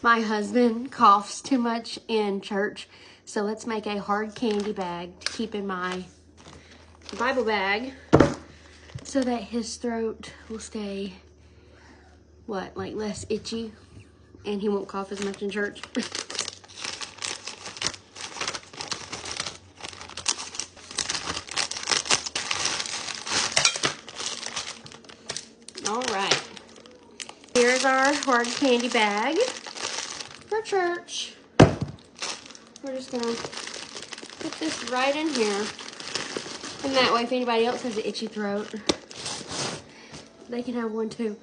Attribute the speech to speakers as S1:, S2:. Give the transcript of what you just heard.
S1: My husband coughs too much in church, so let's make a hard candy bag to keep in my Bible bag so that his throat will stay, like less itchy, and he won't cough as much in church. All right. Here's our hard candy bag for church. We're just gonna put this right in here. And that way, if anybody else has an itchy throat, they can have one too.